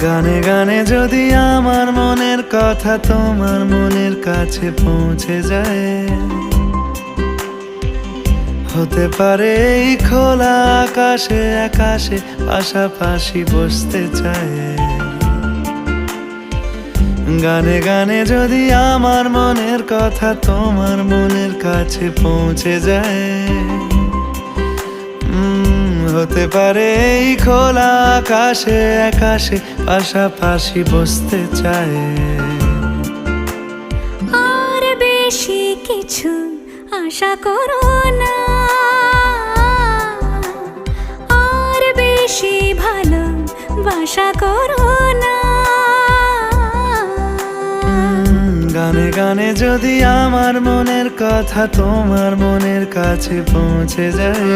গানে গানে যদি আমার মনের কথা তোমার মনের কাছে পৌঁছে যায়, হতে পারে এই খোলা আকাশে আকাশে পাশাপাশি বসতে চায়। গানে গানে যদি আমার মনের কথা তোমার মনের কাছে পৌঁছে যায়, হতে পারে এই খোলা আকাশে আকাশে পাশাপাশি বসতে চায়। আর বেশি কিছু আশা করো না, আর বেশি ভালোবাসা করো না। গানে গানে যদি আমার মনের কথা তোমার মনের কাছে পৌঁছে যায়,